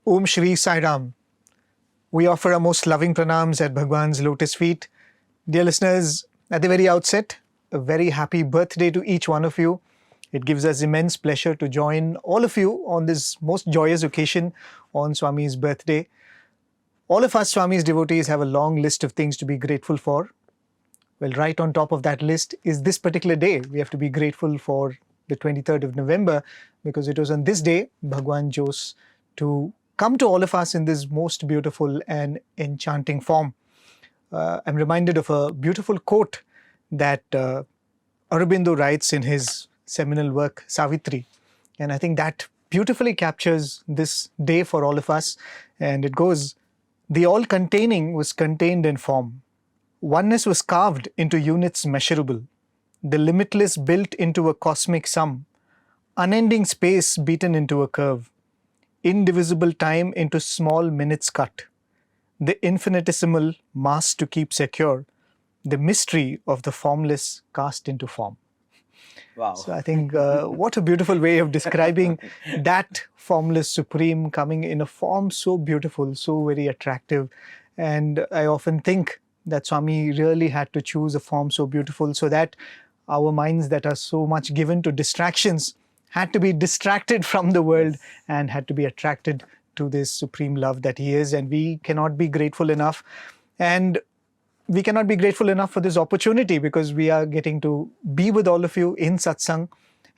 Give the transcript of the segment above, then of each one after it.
Om Shri Sai Ram. We offer our most loving pranams at Bhagwan's lotus feet. Dear listeners, at the very outset, a very happy birthday to each one of you. It gives us immense pleasure to join all of you on this most joyous occasion on Swami's birthday. All of us Swami's devotees have a long list of things to be grateful for. Well, right on top of that list is this particular day. We have to be grateful for the 23rd of November because it was on this day Bhagwan chose to come to all of us in this most beautiful and enchanting form. I'm reminded of a beautiful quote that Aurobindo writes in his seminal work, Savitri. And I think that beautifully captures this day for all of us. And it goes, "The all-containing was contained in form. Oneness was carved into units measurable. The limitless built into a cosmic sum. Unending space beaten into a curve. Indivisible time into small minutes cut. The infinitesimal mass to keep secure. The mystery of the formless cast into form." Wow. So I think what a beautiful way of describing that formless supreme coming in a form so beautiful, so very attractive. And I often think that Swami really had to choose a form so beautiful so that our minds that are so much given to distractions had to be distracted from the world and had to be attracted to this supreme love that he is. And we cannot be grateful enough. And we cannot be grateful enough for this opportunity because we are getting to be with all of you in Satsang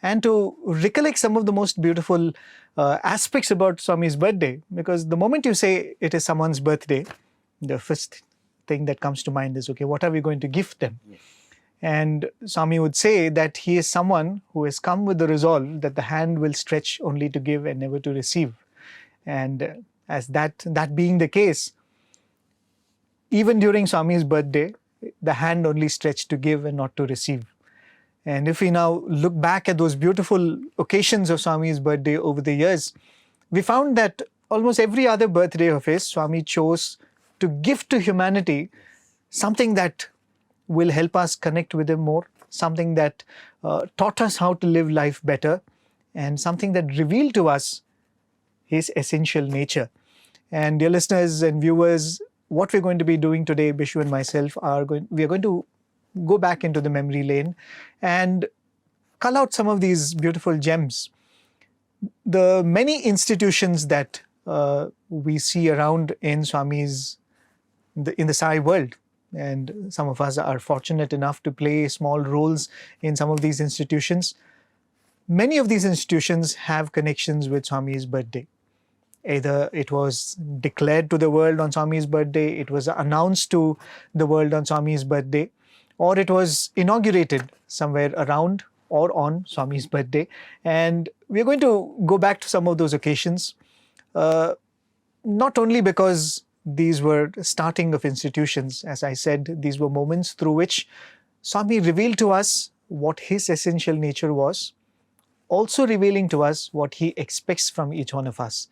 and to recollect some of the most beautiful aspects about Swami's birthday. Because the moment you say it is someone's birthday, the first thing that comes to mind is, okay, what are we going to gift them? Yes. And Swami would say that he is someone who has come with the resolve that the hand will stretch only to give and never to receive. And as that being the case, even during Swami's birthday, the hand only stretched to give and not to receive. And if we now look back at those beautiful occasions of Swami's birthday over the years, we found that almost every other birthday of his, Swami chose to give to humanity something that will help us connect with him more, something that taught us how to live life better, and something that revealed to us his essential nature. And dear listeners and viewers, what we're going to be doing today, Bishu and myself, we are going to go back into the memory lane and cull out some of these beautiful gems. The many institutions that we see around in Swami's, in the Sai world, and some of us are fortunate enough to play small roles in some of these institutions. Many of these institutions have connections with Swami's birthday. Either it was declared to the world on Swami's birthday, it was announced to the world on Swami's birthday, or it was inaugurated somewhere around or on Swami's birthday. And we're going to go back to some of those occasions, not only because these were starting of institutions. As I said, these were moments through which Swami revealed to us what his essential nature was, also revealing to us what he expects from each one of us.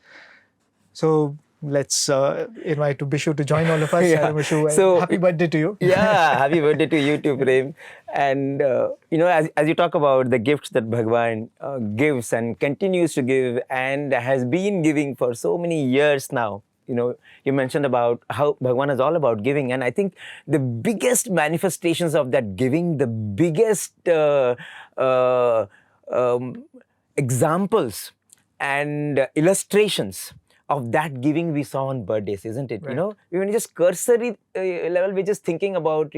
So let's invite Bishu to join all of us. Yeah. Bishu, So happy birthday to you. Yeah, happy birthday to you too, Prem. And as you talk about the gifts that Bhagawan gives and continues to give and has been giving for so many years now. You mentioned about how Bhagawan is all about giving. And I think the biggest manifestations of that giving, the biggest examples and illustrations of that giving we saw on birthdays, isn't it? Right. Even just cursory level, we're just thinking about,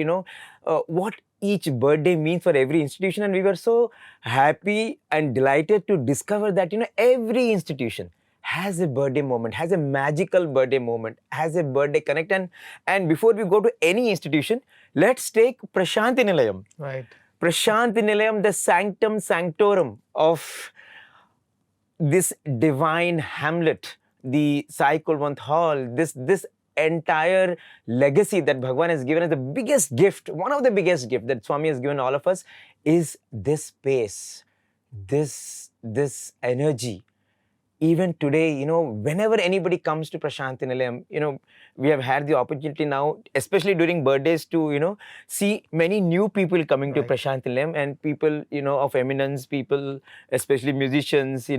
what each birthday means for every institution. And we were so happy and delighted to discover that, every institution has a birthday moment, has a magical birthday moment, has a birthday connect. And before we go to any institution, let's take Prasanthi Nilayam. Right. Prasanthi Nilayam, the sanctum sanctorum of this divine hamlet, the Sai Kulwant Hall, this entire legacy that Bhagawan has given us, the biggest gift, one of the biggest gifts that Swami has given all of us is this space, this energy. Even today, whenever anybody comes to Prasanthi Nilayam, we have had the opportunity now, especially during birthdays, to, see many new people coming to Prasanthi Nilayam and people, of eminence, people, especially musicians,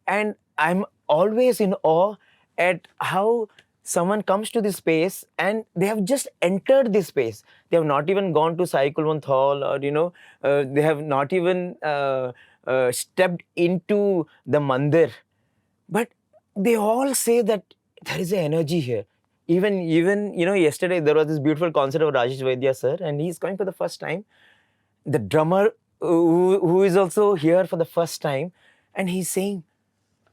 and I'm always in awe at how someone comes to this space and they have just entered this space. They have not even gone to Sai Kulwant Hall, or they have not even stepped into the mandir, but they all say that there is an energy here. Even yesterday there was this beautiful concert of Rajesh Vaidya sir, and he's coming for the first time. The drummer who is also here for the first time, and he's saying,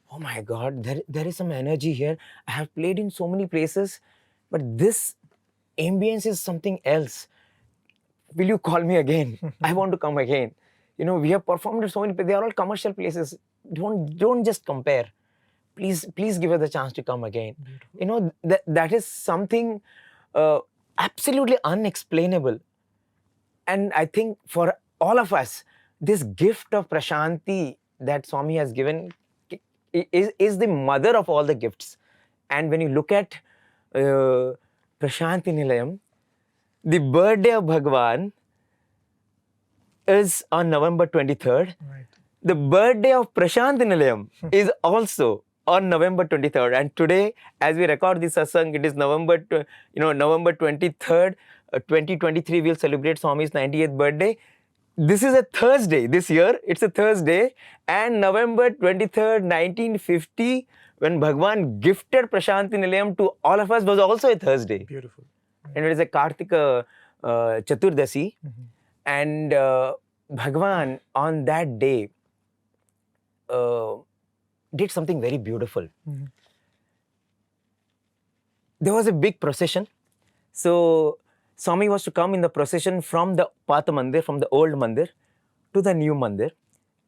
oh my God, there is some energy here. I have played in so many places, but this ambience is something else. Will you call me again? I want to come again. We have performed at so many places. They are all commercial places. Don't just compare. Please give us the chance to come again. Beautiful. That is something absolutely unexplainable. And I think for all of us, this gift of prashanti that Swami has given is the mother of all the gifts. And when you look at Prashanti Nilayam, the birthday of Bhagawan is on November 23rd. Right. The birthday of Prashanti Nilayam is also on November 23rd. And today, as we record this satsang, it is November 23rd, 2023. We'll celebrate Swami's 98th birthday. This is a Thursday. This year, it's a Thursday. And November 23rd, 1950, when Bhagawan gifted Prashanti Nilayam to all of us, was also a Thursday. Beautiful. And it is a Kartika Chaturdasi. And Bhagawan on that day did something very beautiful. There was a big procession. So Swami was to come in the procession from the Pata Mandir, from the old Mandir to the new Mandir.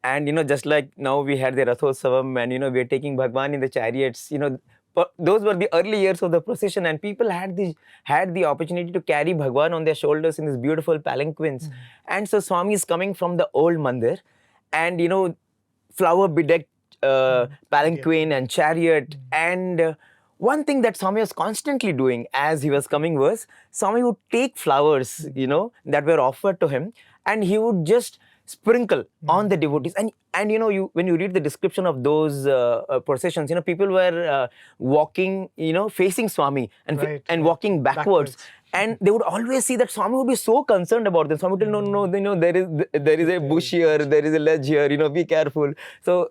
And just like now we had the Rathotsavam, and we are taking Bhagavan in the chariots, those were the early years of the procession, and people had the opportunity to carry Bhagavan on their shoulders in these beautiful palanquins. And so Swami is coming from the old Mandir, and flower bedecked palanquin and chariot. And one thing that Swami was constantly doing as he was coming was, Swami would take flowers, that were offered to him, and he would just sprinkle on the devotees. And when you read the description of those processions, people were walking, facing Swami and walking backwards. And they would always see that Swami would be so concerned about them. Swami would tell, no, there is a bush here, there is a ledge here, be careful. So,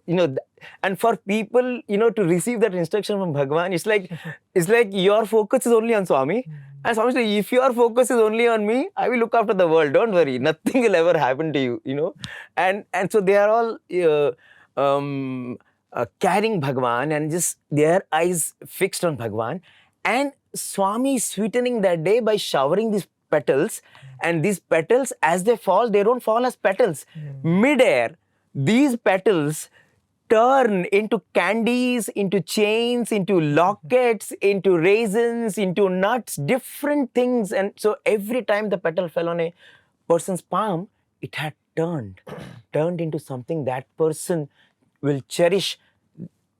and for people, to receive that instruction from Bhagavan, it's like your focus is only on Swami. And Swami said, if your focus is only on me, I will look after the world. Don't worry, nothing will ever happen to you, And so they are all carrying Bhagavan and just their eyes fixed on Bhagavan. And Swami is sweetening that day by showering these petals. And these petals, as they fall, they don't fall as petals. Mid-air, these petals turn into candies, into chains, into lockets, into raisins, into nuts, different things. And so every time the petal fell on a person's palm, it had turned into something that person will cherish.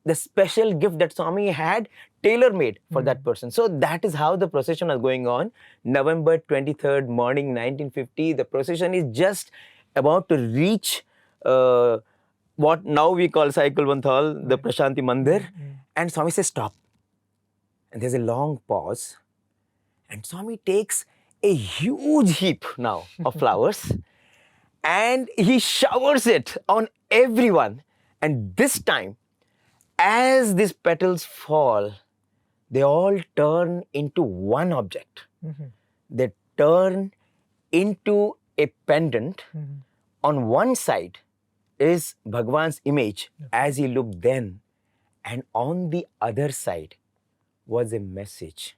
The special gift that Swami had tailor-made for that person. So that is how the procession was going on. November 23rd morning, 1950. The procession is just about to reach what now we call Sai Kulwant Hall, the Prashanti Mandir. And Swami says, stop. And there's a long pause. And Swami takes a huge heap now of flowers and he showers it on everyone. And this time, as these petals fall, they all turn into one object. They turn into a pendant. On one side is Bhagavan's image as he looked then. And on the other side was a message.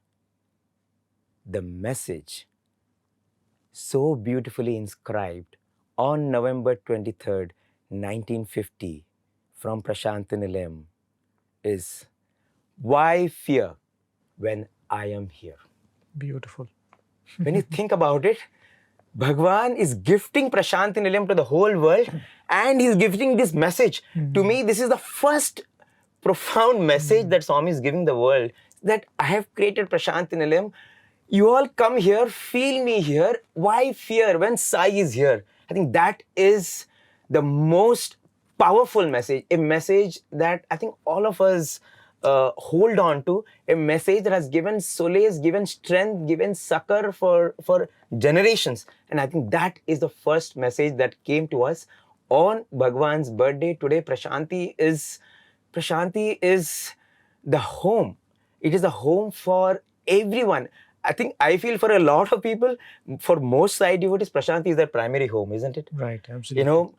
The message, so beautifully inscribed on November 23rd, 1950, from Prashanti Nilayam, is, why fear when I am here? Beautiful. When you think about it, Bhagavan is gifting Prashanti Nilayam to the whole world, and he's gifting this message. To me, this is the first profound message that Swami is giving the world, that I have created Prashanti Nilayam. You all come here, feel me here. Why fear when Sai is here? I think that is the most powerful message, a message that I think all of us hold on to, a message that has given solace, given strength, given succor for generations. And I think that is the first message that came to us on Bhagawan's birthday today. Prashanti is the home. It is the home for everyone. I feel for a lot of people, for most Sai devotees, Prashanti is their primary home, isn't it? Right, absolutely. You know,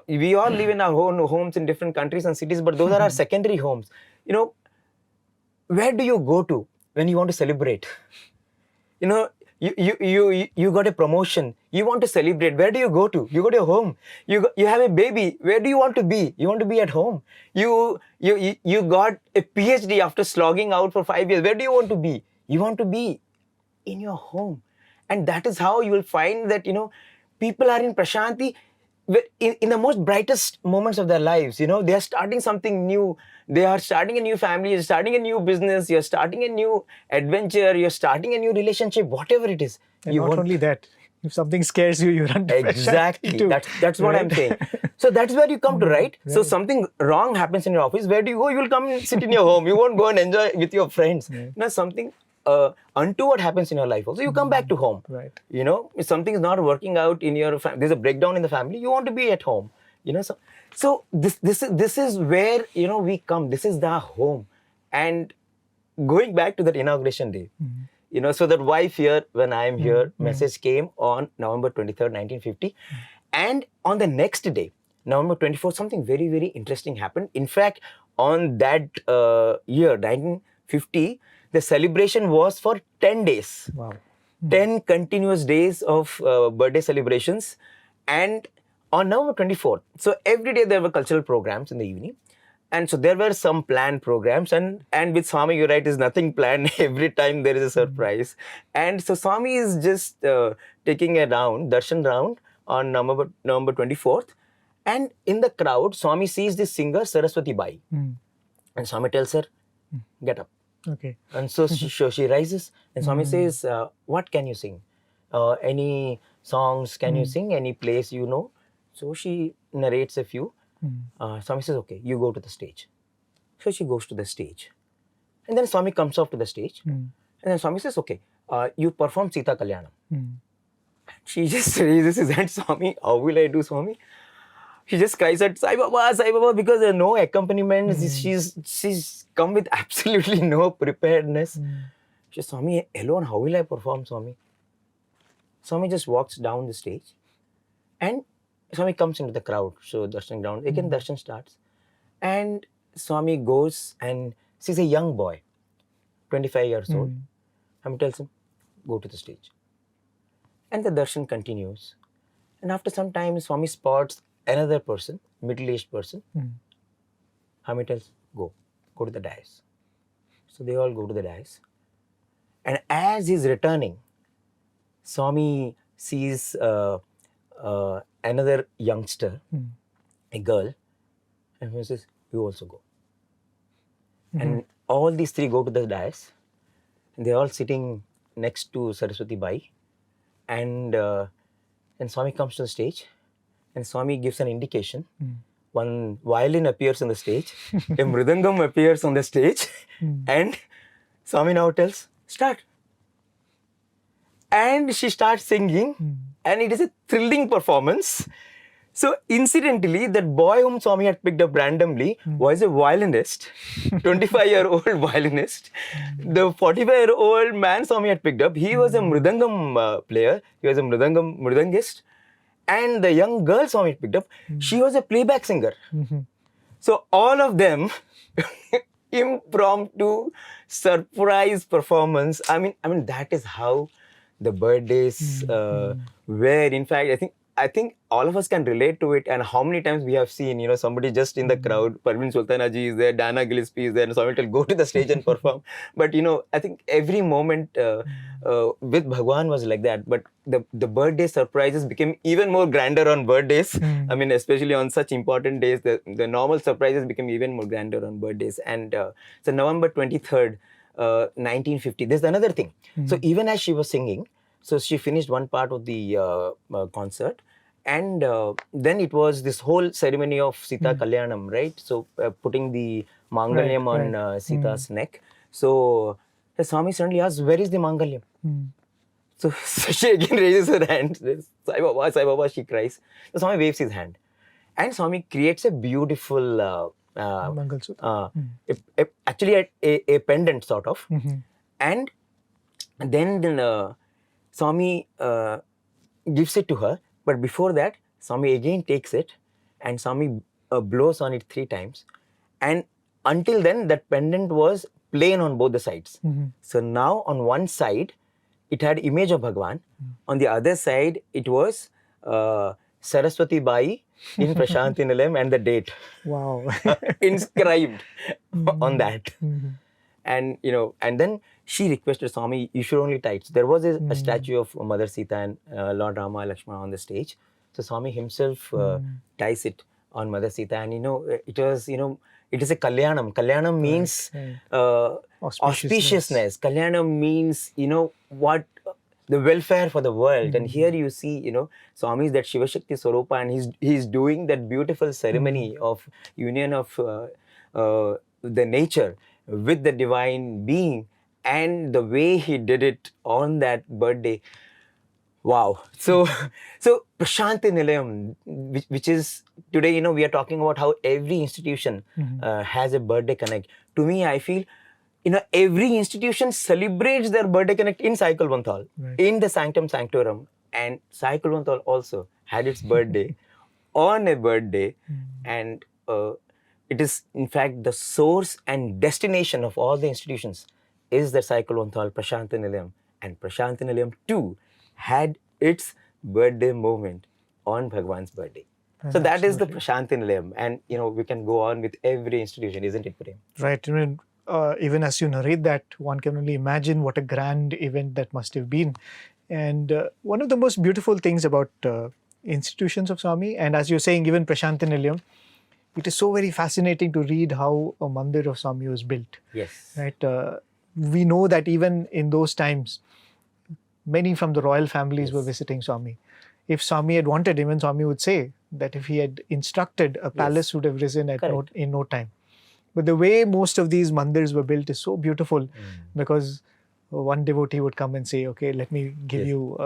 we all live in our own homes in different countries and cities, but those are our secondary homes. You know, where do you go to when you want to celebrate? You know, you got a promotion. You want to celebrate. Where do you go to? You go to your home. You have a baby. Where do you want to be? You want to be at home. You got a PhD after slogging out for 5 years. Where do you want to be? You want to be in your home. And that is how you will find that, you know, people are in Prashanti in the most brightest moments of their lives. You know, they are starting something new. They are starting a new family, you're starting a new business, you're starting a new adventure, you're starting a new relationship, whatever it is. And not only that, if something scares you, you run to exactly. too. That's what I'm saying. So that's where you come to, right? Right. So something wrong happens in your office. Where do you go? You will come and sit in your home. You won't go and enjoy with your friends. Right. Now something untoward happens in your life also, you come back to home. Right. You know, if something is not working out in your family, there's a breakdown in the family, you want to be at home. You know, so this is where, you know, we come. This is the home. And going back to that inauguration day, you know, so that wife here, when I am here, message came on November 23rd, 1950. And on the next day, November 24th, something very, very interesting happened. In fact, on that year, 1950, the celebration was for 10 days. Wow. 10 continuous days of birthday celebrations. And on November 24th, so every day there were cultural programs in the evening. And so there were some planned programs. And with Swami, you're right, is nothing planned. Every time there is a surprise. And so Swami is just taking a round, darshan round, on November 24th. And in the crowd, Swami sees this singer, Saraswati Bai. And Swami tells her, get up. Okay. And so she rises, and Swami says, what can you sing? Any songs can you sing? Any plays you know? So she narrates a few. Swami says, okay, you go to the stage. So she goes to the stage. And then Swami comes off to the stage. And then Swami says, okay, you perform Sita Kalyanam. She just raises his hand, Swami, how will I do, Swami? She just cries out, Sai Baba, because there are no accompaniment. She's come with absolutely no preparedness. She says, Swami, alone, how will I perform, Swami? Swami just walks down the stage and Swami comes into the crowd. So darshan down. Again, darshan starts. And Swami goes and sees a young boy, 25 years old. Swami tells him, go to the stage. And the darshan continues. And after some time, Swami spots another person, middle-aged person. Swami tells, go to the dais. So they all go to the dais. And as he's returning, Swami sees another youngster, a girl, and he says, you also go. And all these three go to the dais, and they're all sitting next to Saraswati Bai. And Swami comes to the stage, and Swami gives an indication. One violin appears on the stage, a mridangam appears on the stage, and Swami now tells, start. And she starts singing, and it is a thrilling performance. So incidentally, that boy whom Swami had picked up randomly was a violinist, 25-year-old violinist. The 45-year-old man Swami had picked up, he was a mridangam player, he was a mridangist. And the young girl Swami had picked up, she was a playback singer. So all of them, impromptu, surprise performance. I mean, that is how the birthdays were. In fact, I think all of us can relate to it. And how many times we have seen, you know, somebody just in the crowd, Parveen Sultana ji is there, Dana Gillespie is there, and Swami will go to the stage and perform. But, you know, I think every moment with Bhagawan was like that. But the birthday surprises became even more grander on birthdays. I mean, especially on such important days, the normal surprises became even more grander on birthdays. And so November 23rd, 1950, there's another thing. So even as she was singing, so she finished one part of the concert, and then it was this whole ceremony of Sita Kalyanam, right? So putting the Mangalyam on Sita's neck. So the Swami suddenly asks, where is the Mangalyam? So she again raises her hand. Sai Baba, she cries. So Swami waves his hand. And Swami creates a beautiful, Mangalsutra. actually a pendant sort of. And then Swami gives it to her. But before that, Swami again takes it and Swami blows on it 3 times. And until then, that pendant was plain on both the sides. So now on one side, it had image of Bhagawan. On the other side, it was Saraswati Bai in Prashanti Nilayam and the date. Wow. Inscribed on that. And and then she requested Swami, you should only tie it. So there was a statue of Mother Sita and Lord Rama Lakshmana on the stage. So Swami himself ties it on Mother Sita, and it was it is a kalyanam. Kalyanam means auspiciousness. Kalyanam means what, the welfare for the world. And here you see Swami is that Shiva Shakti Swarupa, and he's doing that beautiful ceremony of union of the nature with the divine being, and the way he did it on that birthday. Wow. So Prashanti Nilayam, which is today, we are talking about how every institution has a birthday connect. To me, I feel, every institution celebrates their birthday connect in Sai Kulwant Hall, in the Sanctum Sanctorum. And Sai Kulwant Hall also had its birthday on a birthday. And it is, in fact, the source and destination of all the institutions is the Sai Kulwant Hall, Prashanti Nilayam. And Prashanti Nilayam too had its birthday moment on Bhagawan's birthday. So that is the Prashanti Nilayam. And, we can go on with every institution, isn't it, Prem? Right. I mean, even as you narrate that, one can only imagine what a grand event that must have been. And one of the most beautiful things about institutions of Swami, and as you're saying, even Prashanti Nilayam, it is so very fascinating to read how a mandir of Swami was built. Yes. Right. We know that even in those times, many from the royal families were visiting Swami. If Swami had wanted, even Swami would say that if he had instructed, a palace would have risen in no time. But the way most of these mandirs were built is so beautiful, because one devotee would come and say, okay, let me give you,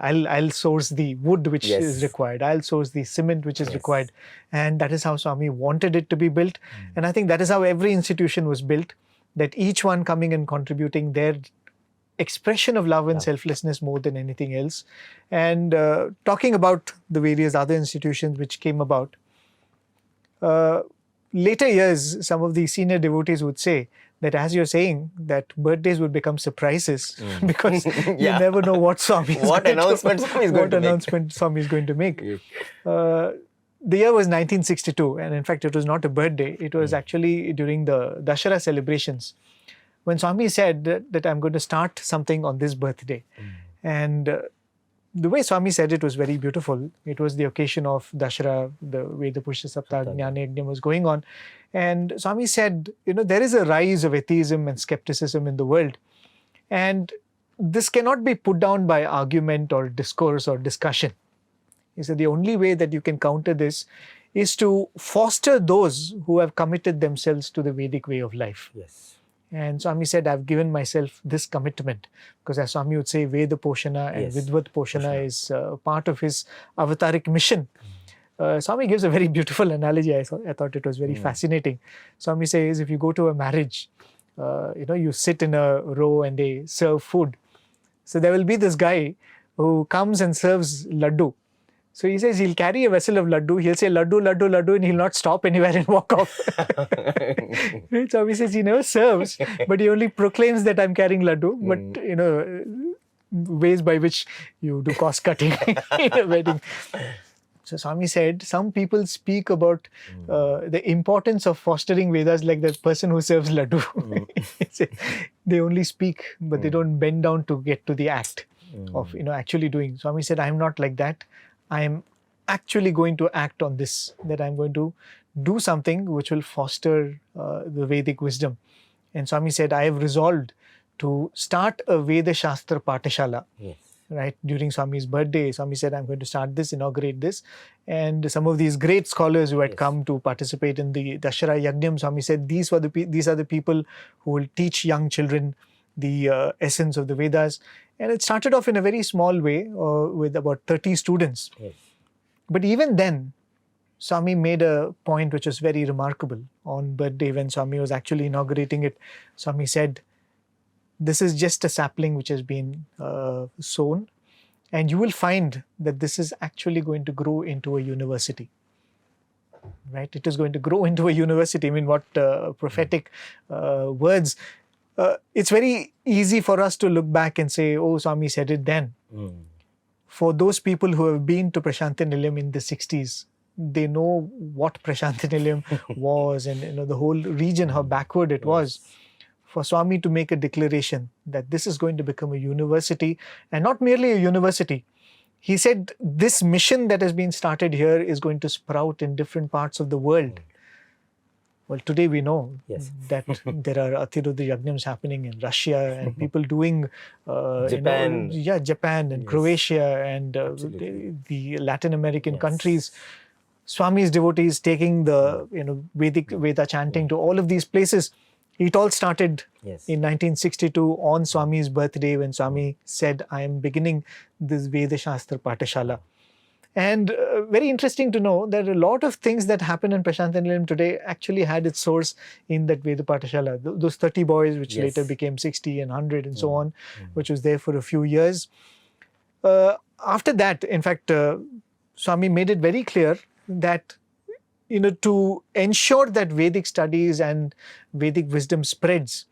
I'll source the wood which is required. I'll source the cement which is required. And that is how Swami wanted it to be built. And I think that is how every institution was built, that each one coming and contributing their expression of love and selflessness more than anything else. And talking about the various other institutions which came about, later years, some of the senior devotees would say that, as you're saying, that birthdays would become surprises because you never know what Swami is announcement Swami is going to make. The year was 1962, and in fact, it was not a birthday. It was actually during the Dashara celebrations, when Swami said that I'm going to start something on this birthday. And the way Swami said it was very beautiful. It was the occasion of Dashara, the Veda Pushya Saptah, Jnana Yajna was going on. And Swami said, there is a rise of atheism and skepticism in the world. And this cannot be put down by argument or discourse or discussion. He said the only way that you can counter this is to foster those who have committed themselves to the Vedic way of life. Yes. And Swami said, I've given myself this commitment, because as Swami would say, Veda Poshana and Vidvat Poshana is part of his avataric mission. Swami gives a very beautiful analogy. I thought it was very fascinating. Swami says, if you go to a marriage, you sit in a row and they serve food. So there will be this guy who comes and serves laddu. So he says he'll carry a vessel of laddu, he'll say laddu, laddu, laddu, and he'll not stop anywhere and walk off. Right? So he says he never serves, but he only proclaims that I'm carrying laddu. But, ways by which you do cost cutting in a wedding. So Swami said, some people speak about the importance of fostering Vedas like the person who serves laddu. They only speak, but they don't bend down to get to the act of actually doing. Swami said, I'm not like that. I am actually going to act on this, that I'm going to do something which will foster the Vedic wisdom. And Swami said, I have resolved to start a Veda Shastra Patashala right? During Swami's birthday, Swami said, I'm going to start this, inaugurate this. And some of these great scholars who had Yes. come to participate in the Dashara Yajnam, Swami said, these are the people who will teach young children the essence of the Vedas. And it started off in a very small way with about 30 students. Yes. But even then, Swami made a point which was very remarkable. On birthday, when Swami was actually inaugurating it, Swami said, this is just a sapling which has been sown, and you will find that this is actually going to grow into a university. Right? It is going to grow into a university. I mean, what prophetic words. It's very easy for us to look back and say, oh, Swami said it then. For those people who have been to Prasanthi Nilayam in the 60s, they know what Prasanthi Nilayam was, and the whole region, how backward it was. For Swami to make a declaration that this is going to become a university, and not merely a university. He said this mission that has been started here is going to sprout in different parts of the world. Well, today we know that there are Atirudra Yajnams happening in Russia, and people doing Japan. Japan and Croatia and the Latin American countries. Swami's devotees taking the Vedic Veda chanting to all of these places. It all started in 1962 on Swami's birthday, when Swami said, I am beginning this Veda Shastra Patashala. And very interesting to know that a lot of things that happen in Prasanthi Nilayam today actually had its source in that Veda Patashala. Those 30 boys, which later became 60 and 100 and so on, which was there for a few years. After that, in fact, Swami made it very clear that to ensure that Vedic studies and Vedic wisdom spreads,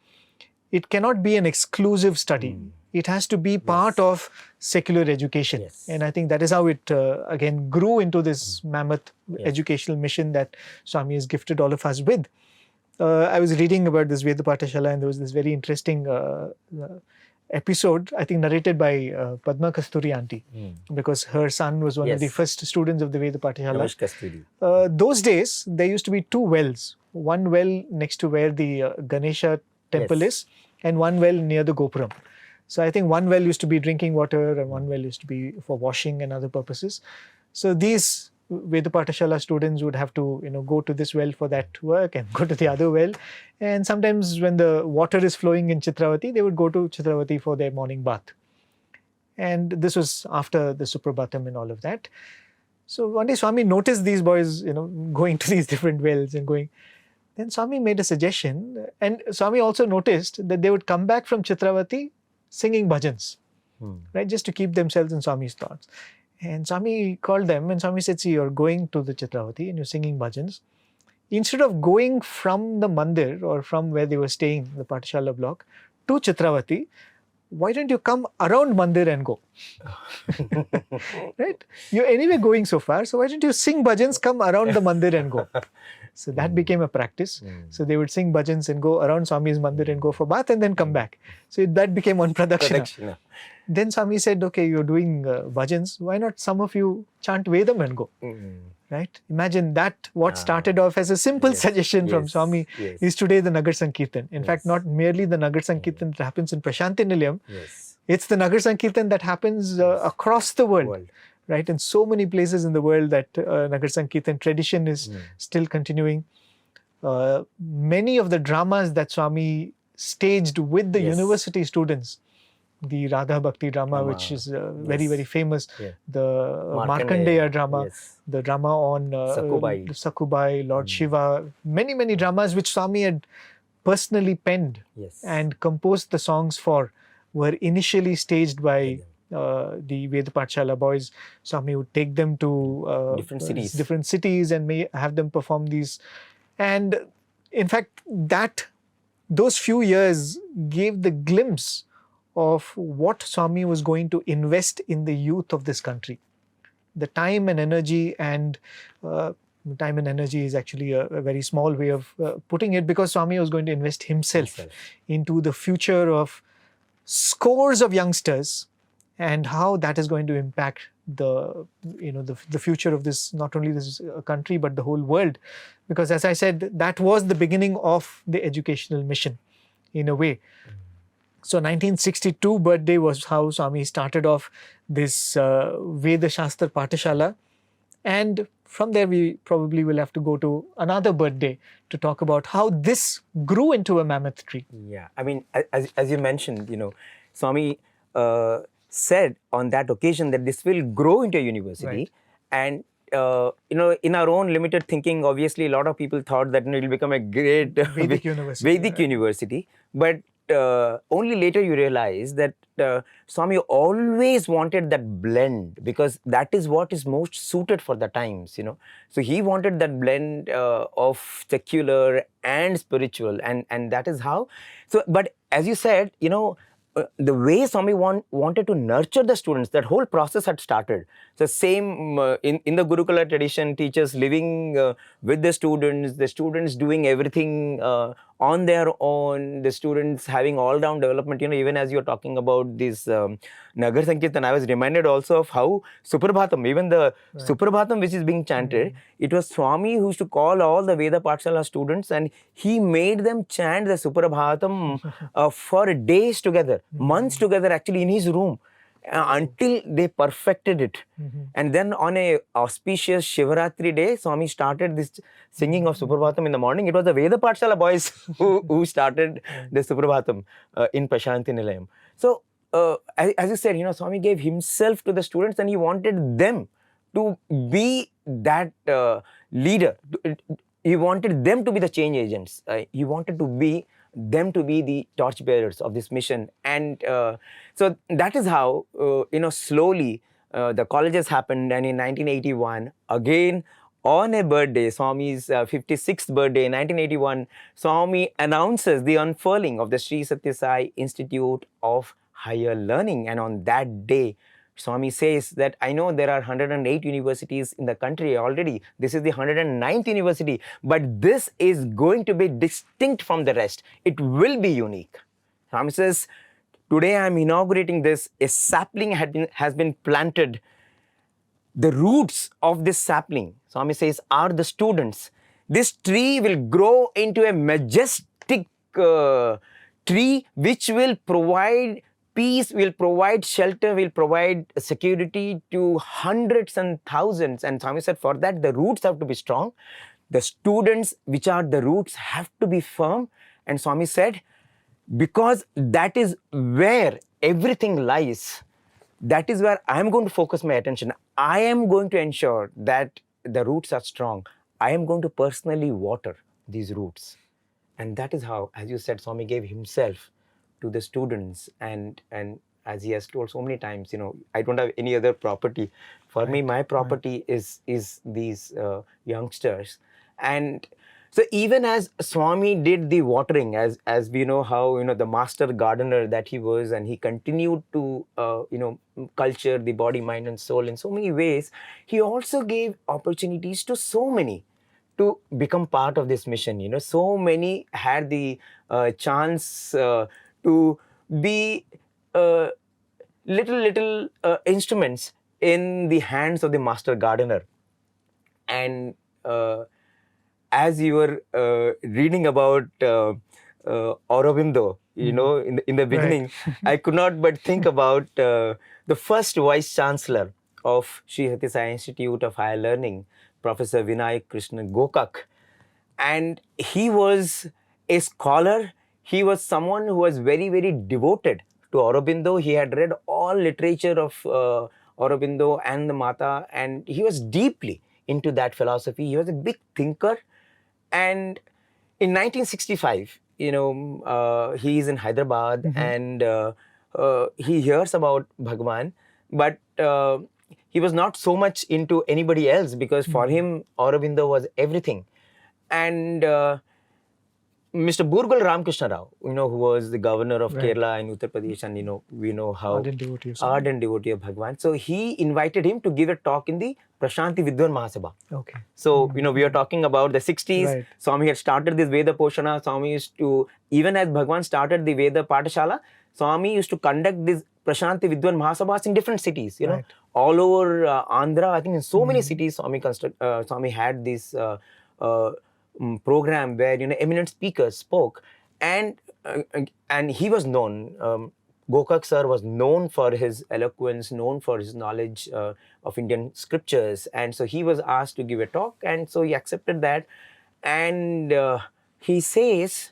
it cannot be an exclusive study. It has to be part of secular education. And I think that is how it again grew into this mammoth educational mission that Swami has gifted all of us with. I was reading about this Veda Patashala, and there was this very interesting episode, I think narrated by Padma Kasturi auntie, because her son was one of the first students of the Veda Patashala. Those days, there used to be two wells. One well next to where the Ganesha temple is, and one well near the Gopuram. So I think one well used to be drinking water, and one well used to be for washing and other purposes. So these Veda Patashala students would have to go to this well for that work and go to the other well. And sometimes when the water is flowing in Chitravati, they would go to Chitravati for their morning bath. And this was after the Suprabhatam and all of that. So one day Swami noticed these boys going to these different wells and going. Then Swami made a suggestion, and Swami also noticed that they would come back from Chitravati singing bhajans, right, just to keep themselves in Swami's thoughts. And Swami called them, and Swami said, see, you're going to the Chitravati and you're singing bhajans. Instead of going from the mandir or from where they were staying, the Patashala block, to Chitravati, why don't you come around mandir and go? Right? You're anyway going so far, so why don't you sing bhajans, come around the mandir and go? So that became a practice. So they would sing bhajans and go around Swami's mandir and go for bath and then come back. So that became one pradakshina. Then Swami said, okay, you're doing bhajans, why not some of you chant Vedam and go? Right? Imagine that what started off as a simple suggestion from Swami is today the Nagar Sankirtan. In fact, not merely the Nagar Sankirtan that happens in Prasanthi Nilayam, it's the Nagar Sankirtan that happens across the world. Right? In so many places in the world that Nagar Sankirtan tradition is still continuing. Many of the dramas that Swami staged with the university students, the Radha Bhakti drama, which is very, very famous, the Markandeya drama, the drama on Sakubai, Lord Shiva, many, many dramas which Swami had personally penned and composed the songs for, were initially staged by the Veda Patshala boys. Swami would take them to different cities and may have them perform these. And in fact, those few years gave the glimpse of what Swami was going to invest in the youth of this country. The time and energy, and time and energy is actually a very small way of putting it, because Swami was going to invest himself into the future of scores of youngsters, and how that is going to impact the future of this, not only this country but the whole world. Because as I said, that was the beginning of the educational mission in a way. So 1962 birthday was how Swami started off this Veda Shastra Patashala. And from there, we probably will have to go to another birthday to talk about how this grew into a mammoth tree. Yeah, I mean, as you mentioned, Swami said on that occasion that this will grow into a university. Right. And, in our own limited thinking, obviously, a lot of people thought that it will become a great Vedic university. Vedic university. But only later you realize that Swami always wanted that blend, because that is what is most suited for the times, So he wanted that blend of secular and spiritual, and that is how. So, but as you said, the way Swami wanted to nurture the students, that whole process had started. So same in the Gurukula tradition, teachers living with the students doing everything on their own, the students having all-round development. Even as you're talking about this Nagar Sankirtan, I was reminded also of how Suprabhatam, even the Suprabhatam which is being chanted, it was Swami who used to call all the Veda Pathshala students, and he made them chant the Suprabhatam for days together, months together actually in his room. Until they perfected it. And then on a auspicious Shivaratri day, Swami started this singing of Suprabhatam in the morning. It was the Veda Pathshala boys who started the Suprabhatam in Prashanti Nilayam. So, as you said, Swami gave himself to the students, and he wanted them to be that leader. He wanted them to be the change agents. He wanted them to be the torchbearers of this mission. And so that is how, slowly the colleges happened. And in 1981, again, on a birthday, Swami's 56th birthday, 1981, Swami announces the unfurling of the Sri Sathya Sai Institute of Higher Learning. And on that day, Swami says that I know there are 108 universities in the country already. This is the 109th university, but this is going to be distinct from the rest. It will be unique. Swami says, today I am inaugurating this. A sapling has been planted. The roots of this sapling, Swami says, are the students. This tree will grow into a majestic tree which will provide peace, will provide shelter, will provide security to hundreds and thousands. And Swami said, for that, the roots have to be strong. The students, which are the roots, have to be firm. And Swami said, because that is where everything lies, that is where I am going to focus my attention. I am going to ensure that the roots are strong. I am going to personally water these roots. And that is how, as you said, Swami gave himself to the students, and as he has told so many times, I don't have any other property. For me, my property is these youngsters. And so even as Swami did the watering, as we know how, the master gardener that he was, and he continued to, culture the body, mind and soul in so many ways, he also gave opportunities to so many to become part of this mission. So many had the chance to be little instruments in the hands of the master gardener. And as you were reading about Aurobindo, in the beginning, I could not but think about the first vice chancellor of Sri Sathya Sai Institute of Higher Learning, Professor Vinayak Krishna Gokak. And he was a scholar. He was someone who was very, very devoted to Aurobindo. He had read all literature of Aurobindo and the Mata, and he was deeply into that philosophy. He was a big thinker. And in 1965, he is in Hyderabad, and he hears about Bhagawan, but he was not so much into anybody else, because for him, Aurobindo was everything. And Mr. Burgal Ramakrishna Rao, who was the governor of Kerala and Uttar Pradesh, and we know how ardent devotee of Bhagawan. So he invited him to give a talk in the Prashanti Vidwan Mahasabha. Okay. So we are talking about the 60s. Right. Swami had started this Veda Poshana. Swami used to, even as Bhagawan started the Veda Patashala, Swami used to conduct this Prashanti Vidwan Mahasabhas in different cities. All over Andhra. I think in so many cities, Swami had this program where eminent speakers spoke. And and he was known. Gokak sir was known for his eloquence, known for his knowledge of Indian scriptures, and so he was asked to give a talk, and so he accepted that. And he says,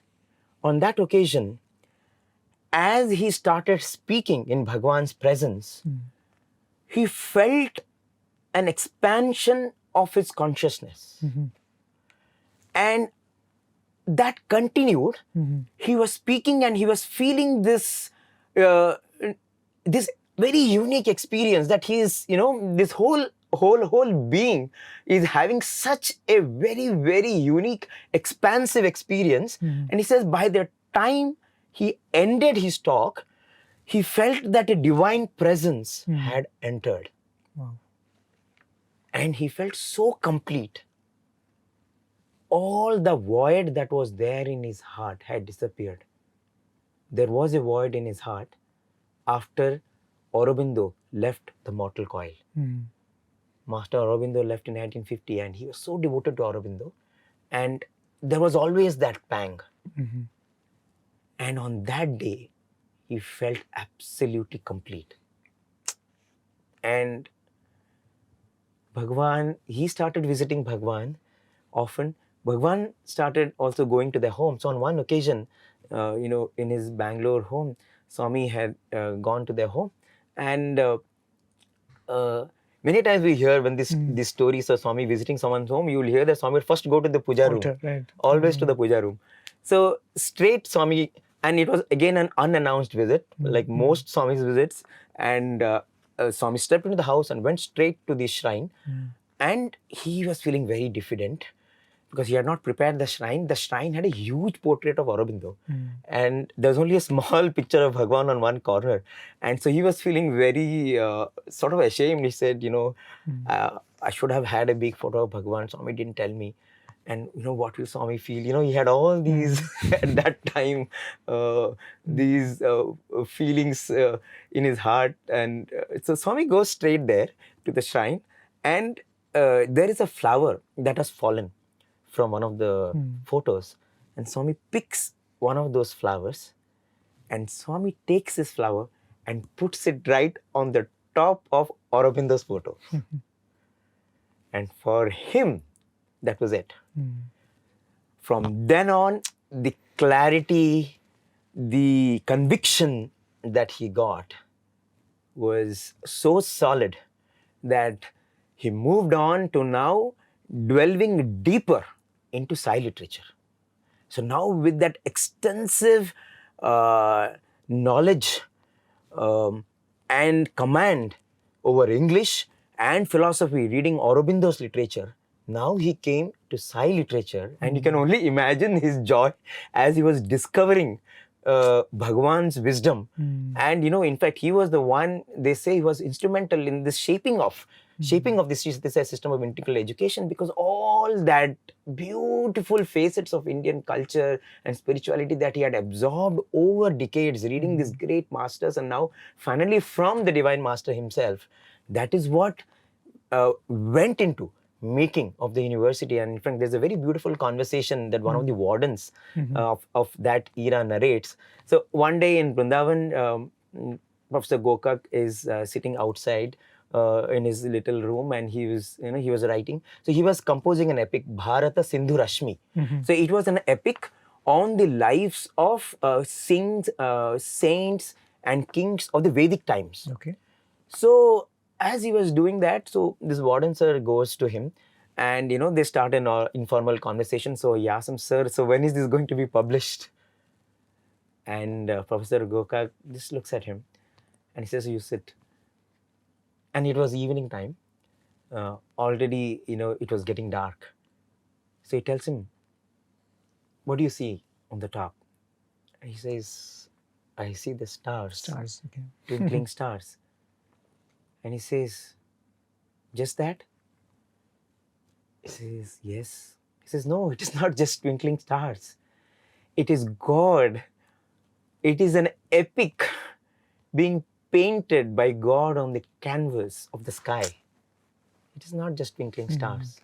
on that occasion, as he started speaking in Bhagawan's presence, he felt an expansion of his consciousness. And that continued. He was speaking and he was feeling this this very unique experience that he is, this whole being is having such a very, very unique, expansive experience. And he says by the time he ended his talk, he felt that a divine presence had entered. Wow. And he felt so complete. All the void that was there in his heart had disappeared. There was a void in his heart after Aurobindo left the mortal coil. Master Aurobindo left in 1950, and he was so devoted to Aurobindo. And there was always that pang. And on that day, he felt absolutely complete. And Bhagawan, he started visiting Bhagawan often. Bhagawan started also going to their home. So on one occasion, in his Bangalore home, Swami had gone to their home. And many times we hear when these stories of Swami visiting someone's home, you will hear that Swami will first go to the puja room. Right. Always to the puja room. So straight Swami, and it was again an unannounced visit, like most Swami's visits. And Swami stepped into the house and went straight to the shrine. And he was feeling very diffident because he had not prepared the shrine. The shrine had a huge portrait of Aurobindo. And there was only a small picture of Bhagawan on one corner. And so he was feeling very sort of ashamed. He said, I should have had a big photo of Bhagawan. Swami didn't tell me. And what will Swami feel? He had all these at that time, these feelings in his heart. And so Swami goes straight there to the shrine. And there is a flower that has fallen from one of the photos. And Swami picks one of those flowers. And Swami takes this flower and puts it right on the top of Aurobindo's photo. And for him, that was it. From then on, the clarity, the conviction that he got was so solid that he moved on to now delving deeper into Sai literature. So now with that extensive knowledge and command over English and philosophy, reading Aurobindo's literature, now he came to Sai literature, and you can only imagine his joy as he was discovering Bhagawan's wisdom. And in fact, he was the one, they say he was instrumental in this shaping of this system of integral education, because all that beautiful facets of Indian culture and spirituality that he had absorbed over decades, reading these great masters, and now finally from the Divine Master himself, that is what went into making of the university. And in fact, there's a very beautiful conversation that one of the wardens of that era narrates. So one day in Vrindavan, Professor Gokak is sitting outside in his little room, and he was writing. So he was composing an epic, Bharata Sindhu Rashmi. So it was an epic on the lives of saints and kings of the Vedic times. Okay. So as he was doing that, so this warden sir goes to him, and they start an informal conversation. So he asks him, sir, so when is this going to be published? And Professor Gokak just looks at him and he says, you sit. And it was evening time. Already, it was getting dark. So he tells him, what do you see on the top? And he says, I see the stars. Stars, okay. Twinkling stars. And he says, just that? He says, yes. He says, no, it is not just twinkling stars. It is God. It is an epic being painted by God on the canvas of the sky. It is not just twinkling stars.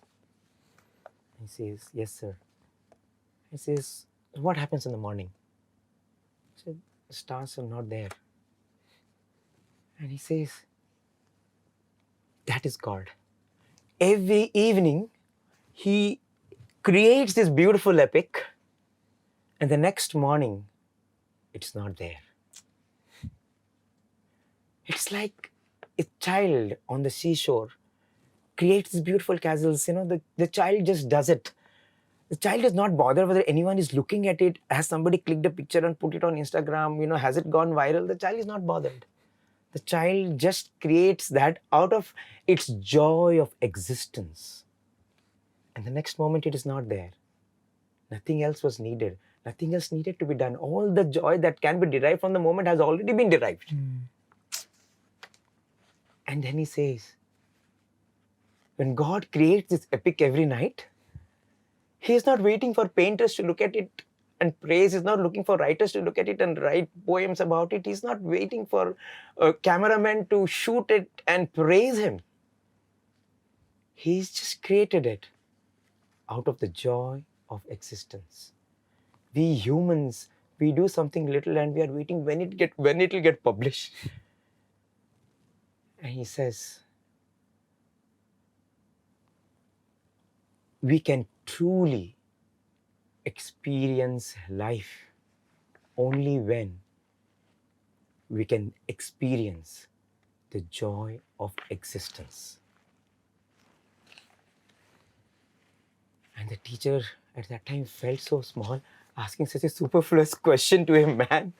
He says, yes, sir. He says, what happens in the morning? the stars are not there. And he says, that is God. Every evening, he creates this beautiful epic, and the next morning, it's not there. It's like a child on the seashore creates these beautiful castles. The child just does it. The child does not bother whether anyone is looking at it. Has somebody clicked a picture and put it on Instagram? Has it gone viral? The child is not bothered. The child just creates that out of its joy of existence. And the next moment it is not there. Nothing else was needed. Nothing else needed to be done. All the joy that can be derived from the moment has already been derived. And then he says, when God creates this epic every night, he is not waiting for painters to look at it and praise. He's not looking for writers to look at it and write poems about it. He's not waiting for a cameraman to shoot it and praise him. He's just created it out of the joy of existence. We humans, we do something little and we are waiting when it will get published. And he says, we can truly experience life only when we can experience the joy of existence. And the teacher at that time felt so small, asking such a superfluous question to a man,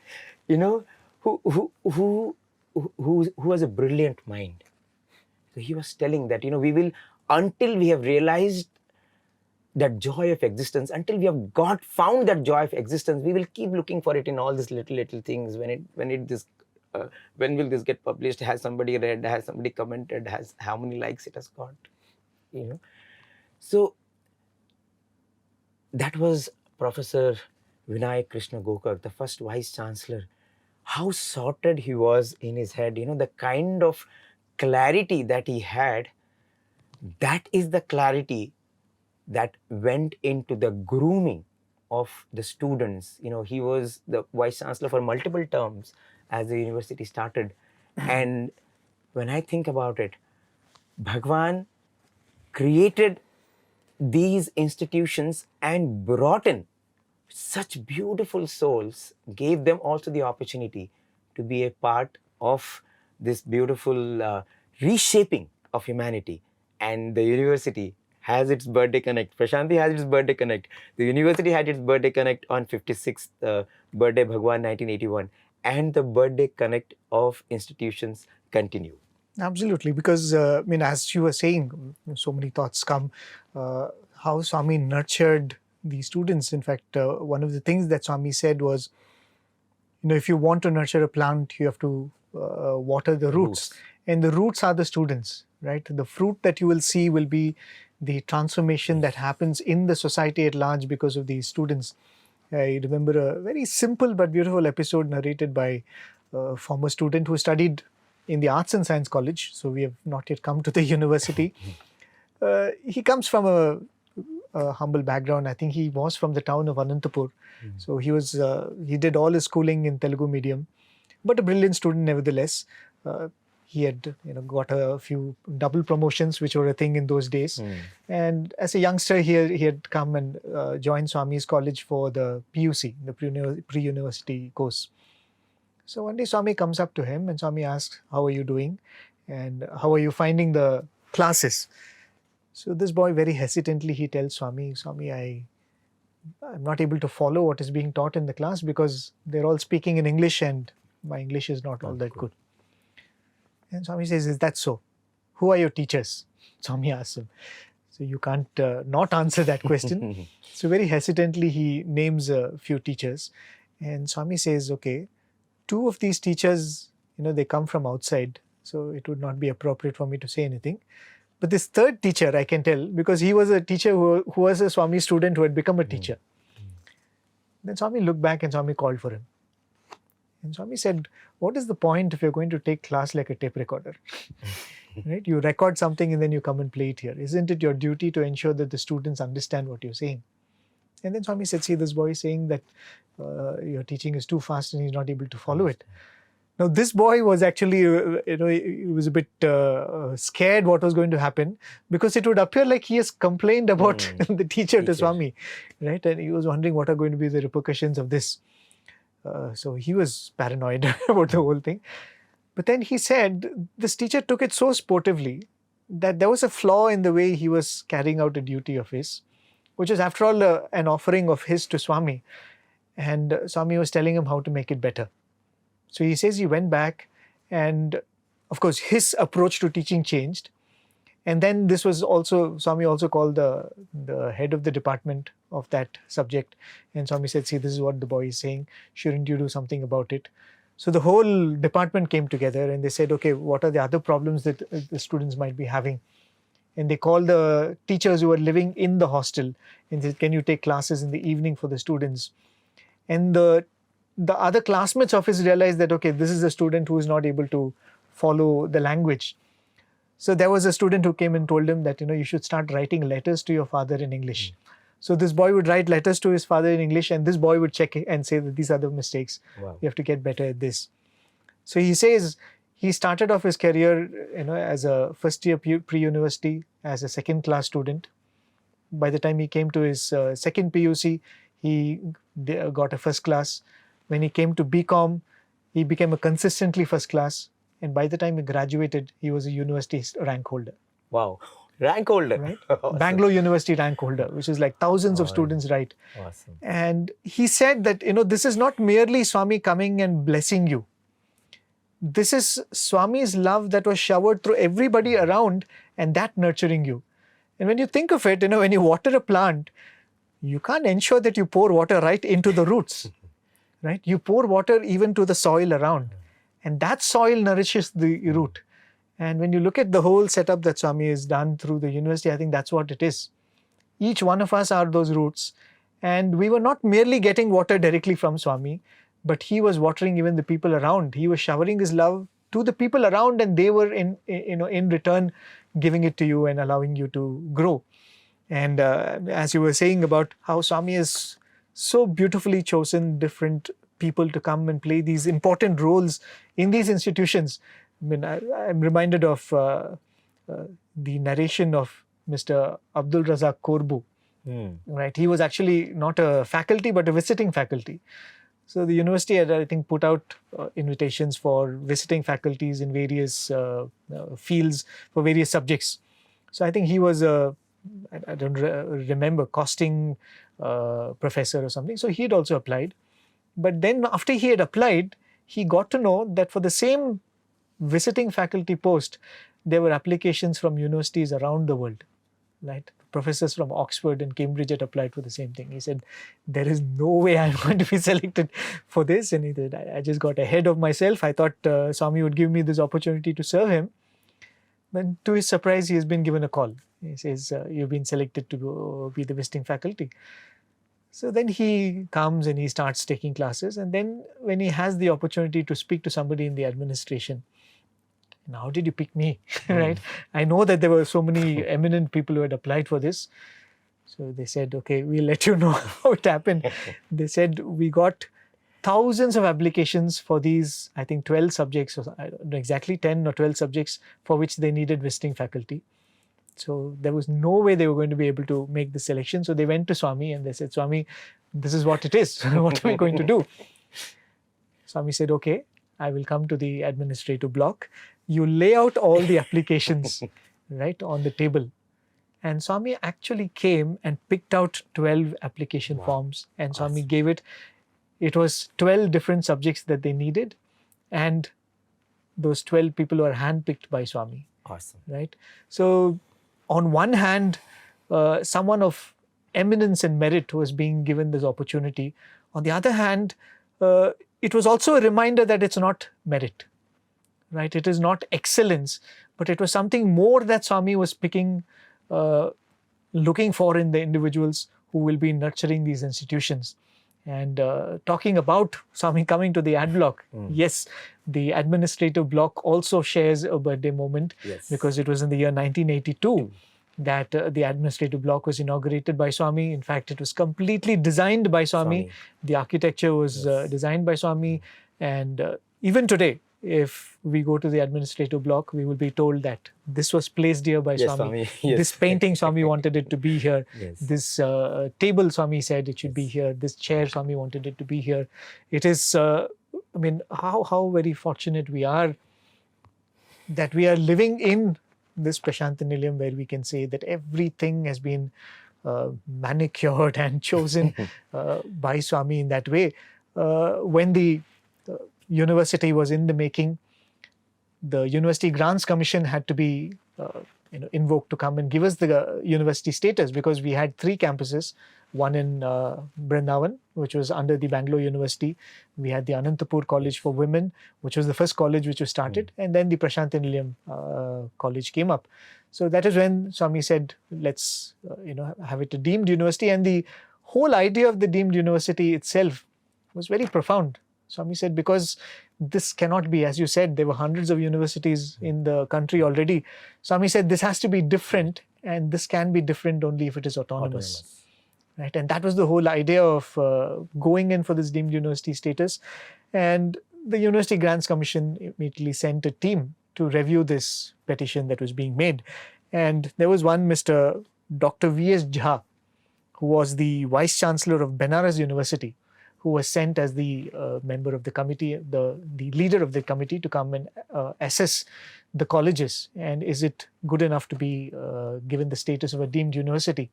who has a brilliant mind. So he was telling that, we will, until we have realized that joy of existence, until we have found that joy of existence, we will keep looking for it in all these little things. When will this get published? Has somebody read? Has somebody commented? How many likes it has got? So that was Professor Vinayak Krishna Gokar, the first Vice Chancellor. How sorted he was in his head, the kind of clarity that he had, that is the clarity that went into the grooming of the students. He was the Vice Chancellor for multiple terms as the university started. And when I think about it, Bhagawan created these institutions and brought in such beautiful souls, gave them also the opportunity to be a part of this beautiful reshaping of humanity. And the university has its birthday connect. Prashanti has its birthday connect. The university had its birthday connect on 56th birthday Bhagawan 1981. And the birthday connect of institutions continue. Absolutely, because as you were saying, so many thoughts come. How Swami nurtured the students. In fact, one of the things that Swami said was, if you want to nurture a plant, you have to water the roots. And the roots are the students, right? The fruit that you will see will be the transformation that happens in the society at large because of these students. I remember a very simple but beautiful episode narrated by a former student who studied in the Arts and Science College. So we have not yet come to the university. He comes from a humble background. I think he was from the town of Anantapur. So he did all his schooling in Telugu medium, but a brilliant student nevertheless. He had got a few double promotions, which were a thing in those days. And as a youngster, he had come and joined Swami's college for the PUC, the pre-university course. So one day Swami comes up to him and Swami asks, how are you doing? And how are you finding the classes? So this boy very hesitantly, he tells Swami, I'm not able to follow what is being taught in the class because they're all speaking in English and my English is not all that good. And Swami says, is that so? Who are your teachers? Swami asks him. So you can't not answer that question. So very hesitantly, he names a few teachers. And Swami says, okay, two of these teachers, they come from outside. So it would not be appropriate for me to say anything. But this third teacher, I can tell, because he was a teacher who was a Swami student who had become a teacher. Then Swami looked back and Swami called for him. And Swami said, what is the point if you're going to take class like a tape recorder? Right? You record something and then you come and play it here. Isn't it your duty to ensure that the students understand what you're saying? And then Swami said, see, this boy is saying that your teaching is too fast and he's not able to follow it. Now, this boy was actually, he was a bit scared what was going to happen, because it would appear like he has complained about the teacher to Swami, right? And he was wondering what are going to be the repercussions of this. So he was paranoid about the whole thing. But then he said this teacher took it so sportively that there was a flaw in the way he was carrying out a duty of his, which is after all an offering of his to Swami. And Swami was telling him how to make it better. So he says he went back, and of course his approach to teaching changed. And then this was also, Swami also called the head of the department of that subject. And Swami said, see, this is what the boy is saying. Shouldn't you do something about it? So the whole department came together and they said, okay, what are the other problems that the students might be having? And they called the teachers who were living in the hostel and said, can you take classes in the evening for the students? And the other classmates of his realized that, okay, this is a student who is not able to follow the language. So there was a student who came and told him that, you should start writing letters to your father in English. So this boy would write letters to his father in English, and this boy would check and say that these are the mistakes. Wow. You have to get better at this. So he says he started off his career, as a first year pre-university as a second class student. By the time he came to his second PUC, he got a first class. When he came to BCom, he became a consistently first class. And by the time he graduated, he was a university rank holder. Wow. Rank holder. Right? Awesome. Bangalore University rank holder, which is like thousands of students write. Awesome. And he said that, this is not merely Swami coming and blessing you. This is Swami's love that was showered through everybody around and that nurturing you. And when you think of it, when you water a plant, you can't ensure that you pour water right into the roots, right? You pour water even to the soil around. And that soil nourishes the root. And when you look at the whole setup that Swami has done through the university, I think that's what it is. Each one of us are those roots. And we were not merely getting water directly from Swami, but he was watering even the people around. He was showering his love to the people around, and they were in return giving it to you and allowing you to grow. And as you were saying about how Swami has so beautifully chosen different people to come and play these important roles in these institutions. I mean, I'm reminded of the narration of Mr. Abdul Razak Korbu. Right? He was actually not a faculty, but a visiting faculty. So the university had, I think, put out invitations for visiting faculties in various fields for various subjects. So I think he was I don't remember, costing professor or something. So he had also applied. But then after he had applied, he got to know that for the same visiting faculty post, there were applications from universities around the world, right? Professors from Oxford and Cambridge had applied for the same thing. He said, there is no way I'm going to be selected for this. And he said, I just got ahead of myself. I thought Swami would give me this opportunity to serve him. But to his surprise, he has been given a call. He says, you've been selected to be the visiting faculty. So then he comes and he starts taking classes. And then when he has the opportunity to speak to somebody in the administration, now how did you pick me, right? I know that there were so many eminent people who had applied for this. So they said, okay, we'll let you know how it happened. They said, we got thousands of applications for these, I think 12 subjects, or I don't know exactly 10 or 12 subjects for which they needed visiting faculty. So there was no way they were going to be able to make the selection. So they went to Swami and they said, Swami, this is what it is. What are we going to do? Swami said, okay, I will come to the administrative block. You lay out all the applications right on the table. And Swami actually came and picked out 12 application forms. And Swami gave it. It was 12 different subjects that they needed. And those 12 people were handpicked by Swami. Awesome. Right? So on one hand, someone of eminence and merit was being given this opportunity. On the other hand, it was also a reminder that it's not merit, right? It is not excellence, but it was something more that Swami was looking for in the individuals who will be nurturing these institutions. And talking about Swami coming to the ad block, yes, the administrative block also shares a birthday moment because it was in the year 1982. that the administrative block was inaugurated by Swami. In fact, it was completely designed by Swami. The architecture was designed by Swami. And even today, if we go to the administrative block, we will be told that this was placed here by Swami. This painting, Swami wanted it to be here. This table, Swami said it should be here. This chair, Swami wanted it to be here. It is, I mean, how very fortunate we are that we are living in this Prashanthi Nilayam, where we can say that everything has been manicured and chosen by Swami in that way. When the university was in the making, the University Grants Commission had to be invoked to come and give us the university status, because we had 3 campuses, one in Brindavan, which was under the Bangalore University. We had the Anantapur College for Women, which was the first college which was started, and then the Prashanthi Nilayam College came up. So that is when Swami said, let's have it a deemed university. And the whole idea of the deemed university itself was very profound. Swami said, because this cannot be, as you said, there were hundreds of universities in the country already. Swami said, this has to be different, and this can be different only if it is autonomous. Right? And that was the whole idea of going in for this deemed university status. And the University Grants Commission immediately sent a team to review this petition that was being made. And there was one Mr. Dr. V.S. Jha, who was the Vice Chancellor of Benares University, who was sent as the member of the committee, the leader of the committee, to come and assess the colleges. And is it good enough to be given the status of a deemed university?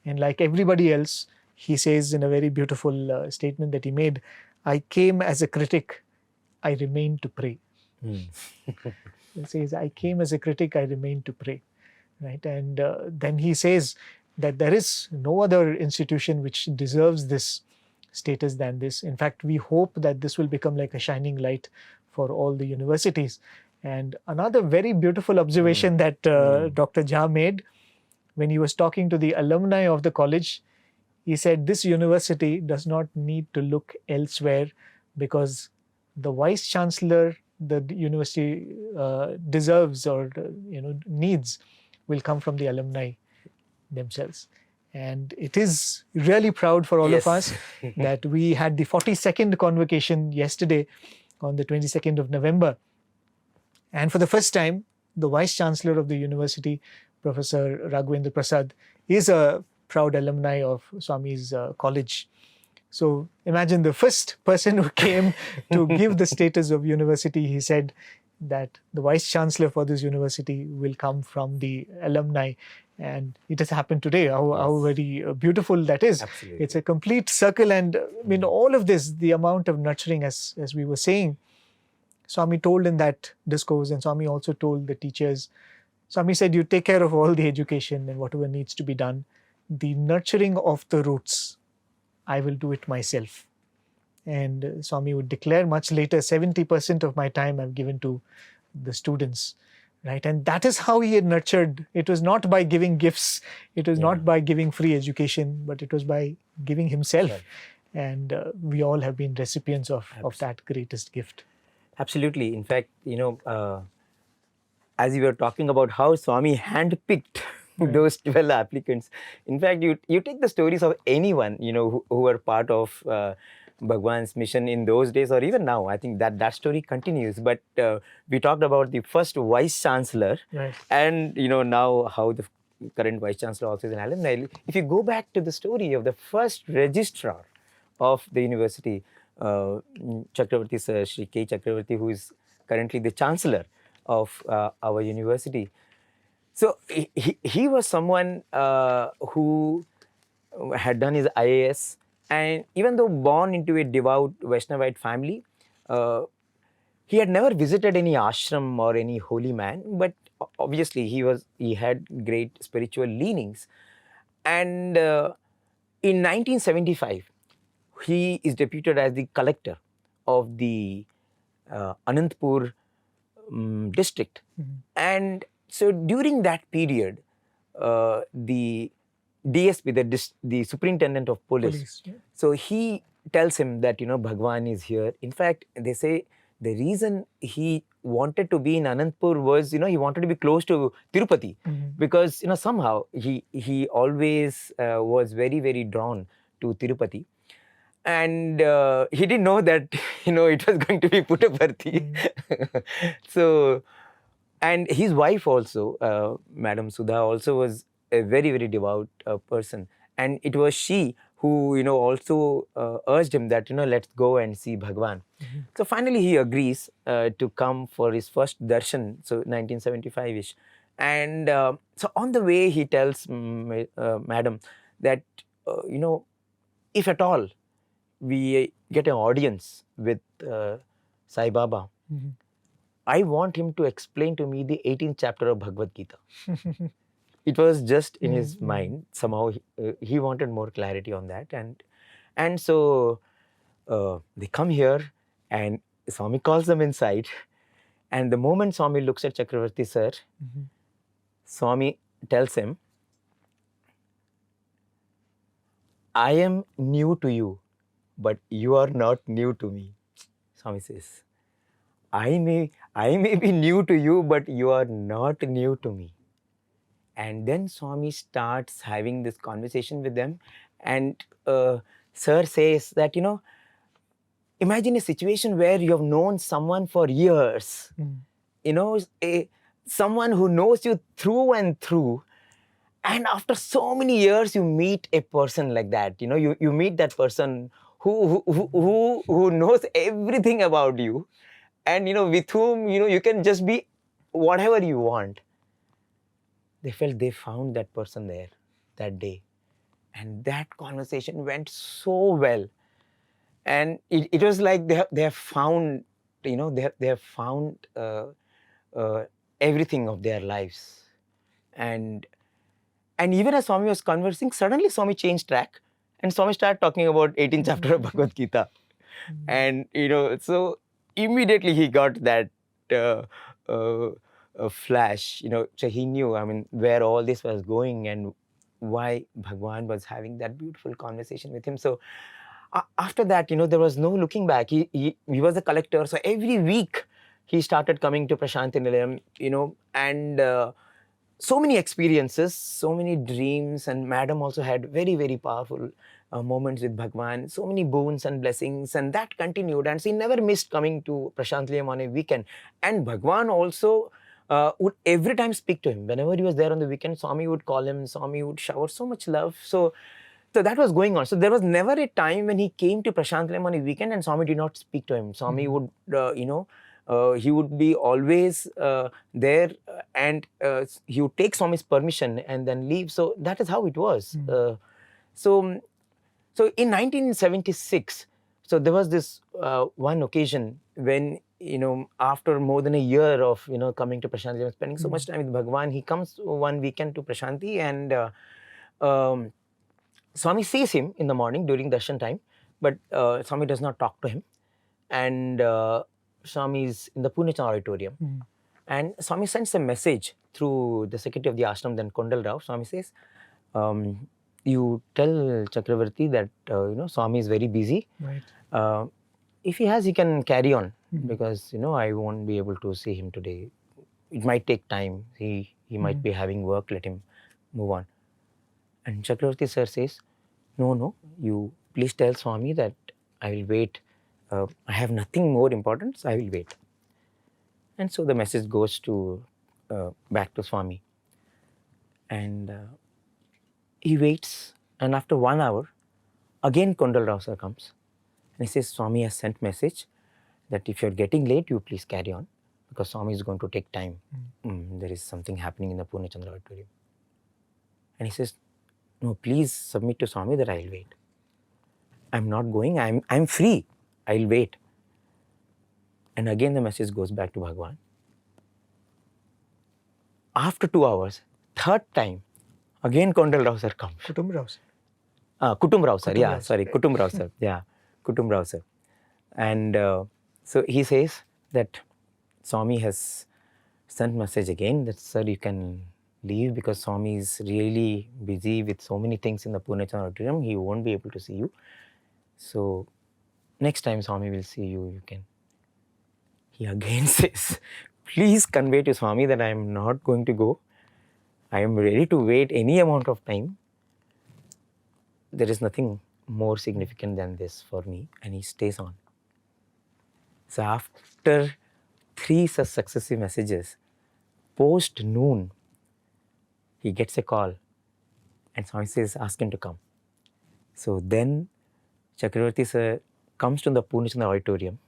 And like everybody else, he says in a very beautiful statement that he made, I came as a critic, I remain to pray. He says, I came as a critic, I remain to pray. Right? And then he says that there is no other institution which deserves this status than this. In fact, we hope that this will become like a shining light for all the universities. And another very beautiful observation that Dr. Jha made when he was talking to the alumni of the college, he said, this university does not need to look elsewhere, because the Vice Chancellor the university deserves or needs will come from the alumni themselves. And it is really proud for all of us that we had the 42nd convocation yesterday on the 22nd of November. And for the first time, the Vice Chancellor of the university, Professor Raghavendra Prasad, is a proud alumni of Swami's college. So imagine the first person who came to give the status of university, he said that the Vice Chancellor for this university will come from the alumni. And it has happened today. How very beautiful that is. Absolutely. It's a complete circle. And I mean, all of this, the amount of nurturing, as we were saying, Swami told in that discourse, and Swami also told the teachers, Swami said, you take care of all the education and whatever needs to be done. The nurturing of the roots, I will do it myself. And Swami would declare much later, 70% of my time I've given to the students. Right? And that is how he had nurtured. It was not by giving gifts. It was not by giving free education, but it was by giving himself. Right. And we all have been recipients of that greatest gift. Absolutely. In fact, as you were talking about how Swami handpicked those 12 applicants. In fact, you take the stories of anyone, who were part of Bhagawan's mission in those days or even now. I think that story continues. But we talked about the first Vice Chancellor, and now how the current Vice Chancellor also is an alumni. If you go back to the story of the first registrar of the university, Chakravarti Sir, Shri K. Chakravarti, who is currently the Chancellor of our university. So he was someone who had done his IAS, and even though born into a devout Vaishnavite family, he had never visited any ashram or any holy man, but obviously he had great spiritual leanings. And in 1975, he is deputed as the collector of the Anantapur district. And so during that period, the DSP, the superintendent of police, so he tells him that, Bhagawan is here. In fact, they say the reason he wanted to be in Anantapur was, he wanted to be close to Tirupati, because, somehow he always was very, very drawn to Tirupati. And he didn't know that, it was going to be Puttaparthi. So, and his wife also, Madam Sudha, also was a very, very devout person. And it was she who, also urged him that, let's go and see Bhagawan. So finally he agrees to come for his first darshan, so 1975-ish. And so on the way he tells Madam that, if at all we get an audience with Sai Baba, I want him to explain to me the 18th chapter of Bhagavad Gita. It was just in his mind. Somehow he wanted more clarity on that. And so they come here and Swami calls them inside. And the moment Swami looks at Chakravarti sir, Swami tells him, I am new to you, but you are not new to me. Swami says, I may be new to you, but you are not new to me. And then Swami starts having this conversation with them. And sir says that, imagine a situation where you have known someone for years, someone who knows you through and through. And after so many years, you meet a person like that. You meet that person who knows everything about you, and with whom you can just be whatever you want. They felt they found that person there that day, and that conversation went so well. And it was like they have found, they have found everything of their lives. And even as Swami was conversing, suddenly Swami changed track and Swami started talking about 18th chapter of Bhagavad Gita. And, so immediately he got that flash, so he knew, where all this was going and why Bhagwan was having that beautiful conversation with him. So after that, there was no looking back. He was a collector. So every week he started coming to Prashanti Nilayam, and so many experiences, so many dreams, and Madam also had very, very powerful moments with Bhagwan, so many boons and blessings, and that continued. And she never missed coming to Prashanti Nilayam on a weekend. And Bhagwan also would every time speak to him. Whenever he was there on the weekend, Swami would call him, Swami would shower so much love. So that was going on. So there was never a time when he came to Prashanti Nilayam on a weekend and Swami did not speak to him. Swami would, he would be always there, and he would take Swami's permission and then leave. So that is how it was. So in 1976, so there was this one occasion when, after more than a year of, coming to Prashanti, spending so much time with Bhagawan, he comes one weekend to Prashanti, and Swami sees him in the morning during darshan time, but Swami does not talk to him. And Swami is in the Pune auditorium. And Swami sends a message through the secretary of the ashram, then Kondal Rao. Swami says, you tell Chakravarti that, Swami is very busy. Right. If he can carry on, because, I won't be able to see him today. It might take time. He might be having work. Let him move on. And Chakravarti sir says, no, you please tell Swami that I will wait. I have nothing more important, so I will wait. And so the message goes to back to Swami. And he waits, and after 1 hour, again Kondal Rao sir comes. And he says, Swami has sent message that if you're getting late, you please carry on, because Swami is going to take time. There is something happening in the Pune Chandra auditorium. And he says, no, please submit to Swami that I'll wait. I'm not going, I'm free, I'll wait. And again the message goes back to Bhagawan. After 2 hours, third time, again Kondal Rao sir comes. Kutum Rao sir. Kutum Rao sir, Kutum yeah, Rao sir. sorry, Kutum Rao sir, yeah, Kutum Rao sir. And so he says that Swami has sent message again that, sir, you can leave because Swami is really busy with so many things in the Pune auditorium. He won't be able to see you. So next time Swami will see you, you can. he again says, please convey to Swami that I am not going to go. I am ready to wait any amount of time. There is nothing more significant than this for me. And he stays on. So after 3 such successive messages, post noon, he gets a call and Swami says, ask him to come. So then Chakravarti sir comes to the Purnachandra auditorium,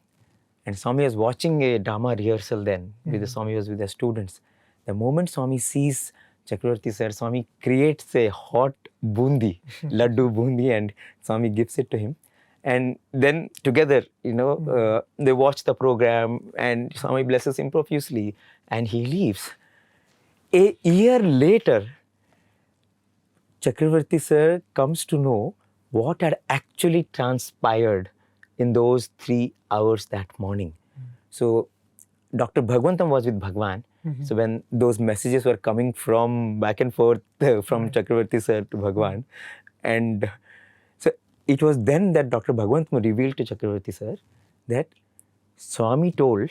and Swami was watching a drama rehearsal then with the Swami was with the students. The moment Swami sees Chakravarti sir, Swami creates a hot bundi, laddu bundi, and Swami gives it to him. And then together, they watch the program and Swami blesses him profusely and he leaves. A year later, Chakravarti sir comes to know what had actually transpired in those 3 hours that morning. So Dr. Bhagwantam was with Bhagawan. So when those messages were coming from back and forth from Chakravarti sir to Bhagawan, and so it was then that Dr. Bhagwantam revealed to Chakravarti sir that Swami told,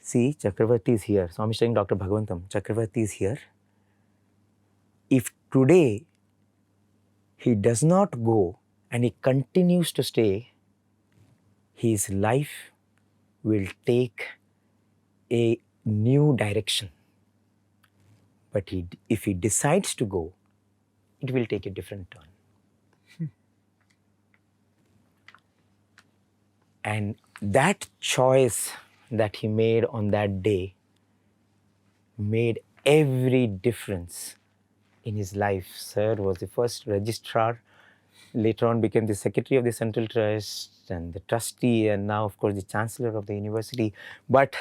see, Chakravarti is here. Swami is saying, Dr. Bhagwantam, Chakravarti is here. If today he does not go and he continues to stay, his life will take a new direction. But if he decides to go, it will take a different turn. And that choice that he made on that day made every difference in his life. Sir was the first registrar, later on became the secretary of the Central Trust and the trustee, and now, of course, the chancellor of the university. But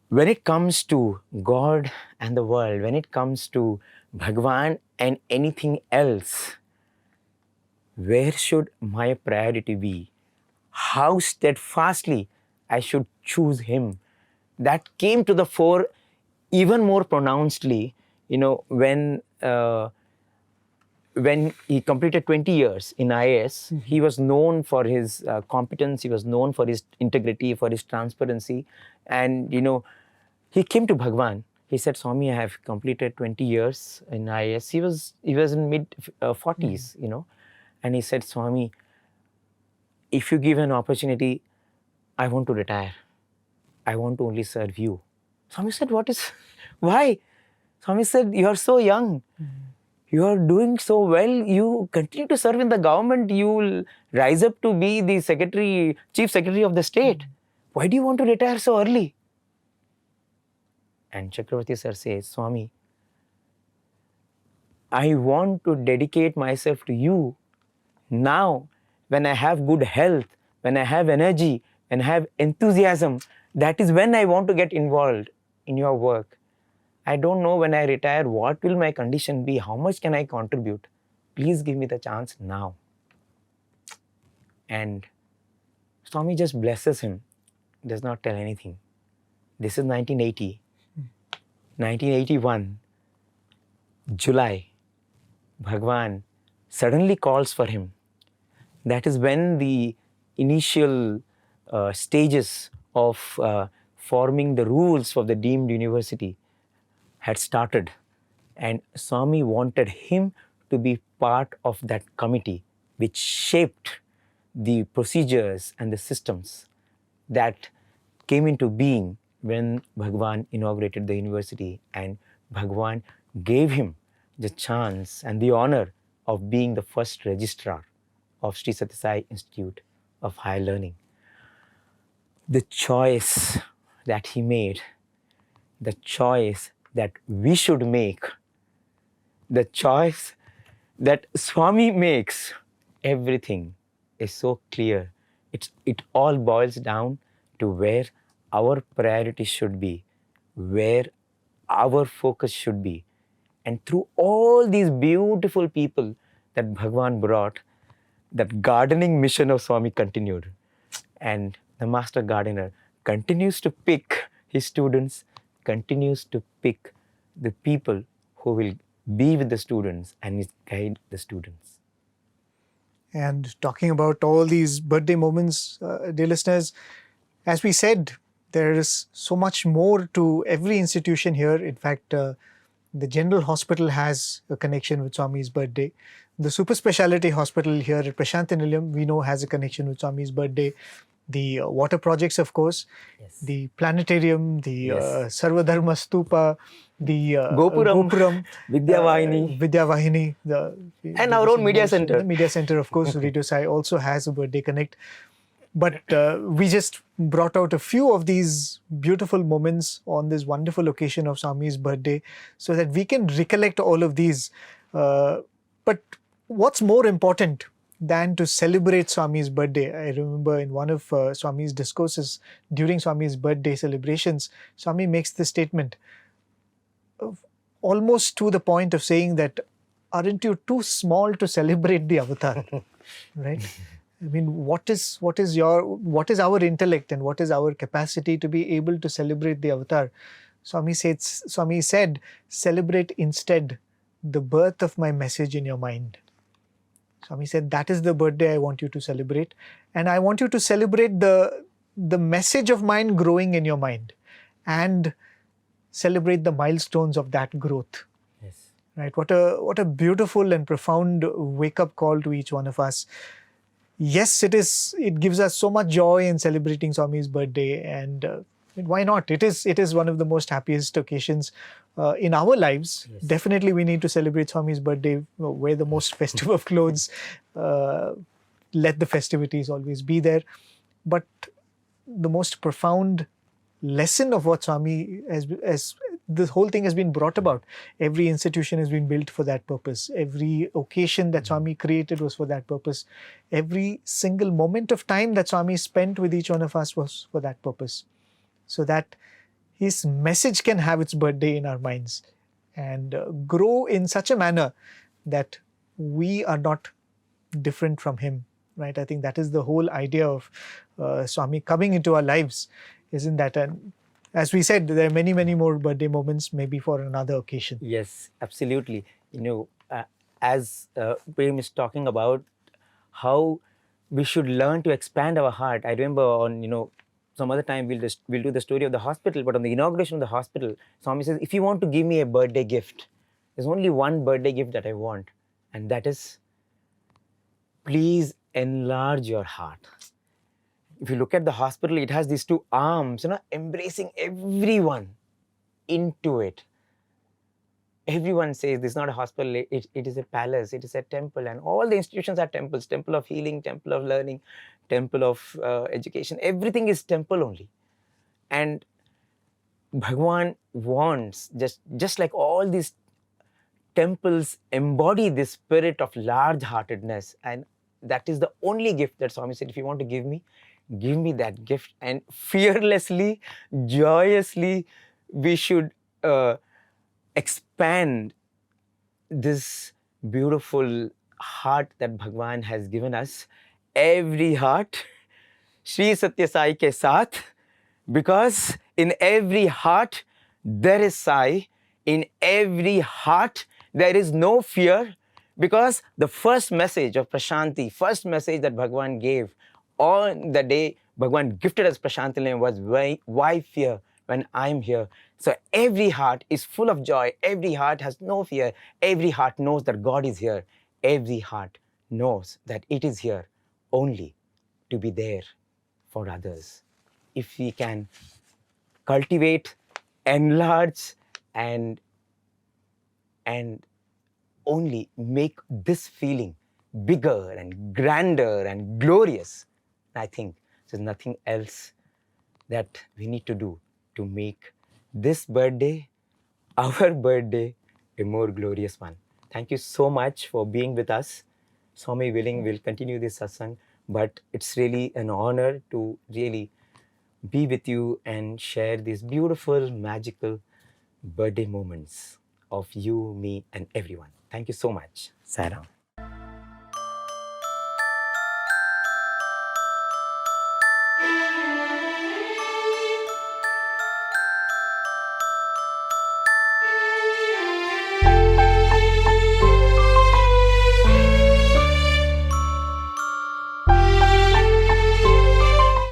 when it comes to God and the world, when it comes to Bhagavan and anything else, where should my priority be? How steadfastly I should choose him? That came to the fore even more pronouncedly, when he completed 20 years in IAS. He was known for his competence, he was known for his integrity, for his transparency. And, he came to Bhagavan. He said, Swami, I have completed 20 years in IAS. He was in mid 40s, And he said, Swami, if you give an opportunity, I want to retire. I want to only serve you. Swami said, why? Swami said, you are so young. You are doing so well. You continue to serve in the government. You will rise up to be the chief secretary of the state. Why do you want to retire so early? And Chakravarti sir says, Swami, I want to dedicate myself to you now when I have good health, when I have energy, when I have enthusiasm. That is when I want to get involved in your work. I don't know when I retire, what will my condition be? How much can I contribute? Please give me the chance now. And Swami just blesses him, does not tell anything. This is 1980. 1981, July, Bhagavan suddenly calls for him. That is when the initial stages of forming the rules of the deemed university had started. And Swami wanted him to be part of that committee which shaped the procedures and the systems that came into being when Bhagavan inaugurated the university, and Bhagavan gave him the chance and the honor of being the first registrar of Sri Sathya Sai Institute of Higher Learning. The choice that he made, the choice that we should make, the choice that Swami makes, everything is so clear. It all boils down to where our priority should be, where our focus should be. And through all these beautiful people that Bhagavan brought, that gardening mission of Swami continued. And the master gardener continues to pick his students, continues to pick the people who will be with the students and guide the students. And talking about all these birthday moments, dear listeners, as we said, there is so much more to every institution here. In fact, the General Hospital has a connection with Swami's birthday. The Super Speciality Hospital here at Prashanti, we know, has a connection with Swami's birthday. The water projects, of course, the planetarium, the Sarvadharma Stupa, the Gopuram, Vidya Vahini, and our own media center. The media center, of course, Radio Sai also has a birthday connect. But we just brought out a few of these beautiful moments on this wonderful occasion of Swami's birthday so that we can recollect all of these. But what's more important than to celebrate Swami's birthday? I remember in one of Swami's discourses during Swami's birthday celebrations, Swami makes this statement, almost to the point of saying that, aren't you too small to celebrate the avatar? Right? I mean, what is our intellect and what is our capacity to be able to celebrate the avatar? Swami said, celebrate instead the birth of my message in your mind. Swami said, that is the birthday I want you to celebrate. And I want you to celebrate the message of mine growing in your mind and celebrate the milestones of that growth. Yes. Right? What a beautiful and profound wake-up call to each one of us. Yes, it gives us so much joy in celebrating Swami's birthday, and why not? It is one of the most happiest occasions in our lives. Yes. Definitely we need to celebrate Swami's birthday, wear the most festive of clothes, let the festivities always be there. But the most profound lesson of what Swami as the whole thing has been brought about. Every institution has been built for that purpose. Every occasion that Swami created was for that purpose. Every single moment of time that Swami spent with each one of us was for that purpose. So that his message can have its birthday in our minds and grow in such a manner that we are not different from him. Right? I think that is the whole idea of Swami coming into our lives, isn't that? And as we said, there are many, many more birthday moments, maybe for another occasion. Yes, absolutely. As Prem is talking about how we should learn to expand our heart. I remember on, some other time we'll do the story of the hospital, but on the inauguration of the hospital, Swami says, if you want to give me a birthday gift, there's only one birthday gift that I want, and that is, please enlarge your heart. If you look at the hospital, it has these two arms, embracing everyone into it. Everyone says this is not a hospital, it is a palace, it is a temple, and all the institutions are temples, temple of healing, temple of learning, temple of education, everything is temple only. And Bhagawan wants, just like all these temples embody this spirit of large-heartedness, and that is the only gift that Swami said, if you want to give me that gift, and fearlessly, joyously, we should expand this beautiful heart that Bhagavan has given us. Every heart, Shri Sathya Sai ke saath, because in every heart there is Sai, in every heart there is no fear, because the first message of prashanti, first message that Bhagavan gave on the day Bhagavan gifted us prashanti was, why fear when I'm here? So every heart is full of joy, every heart has no fear, every heart knows that God is here, every heart knows that it is here only to be there for others. If we can cultivate, enlarge, and only make this feeling bigger and grander and glorious, I think there's nothing else that we need to do to make this birthday, our birthday, a more glorious one. Thank you so much for being with us. Swami willing, we'll continue this satsang, but it's really an honor to really be with you and share these beautiful, magical birthday moments of you, me, and everyone. Thank you so much. Sai Ram.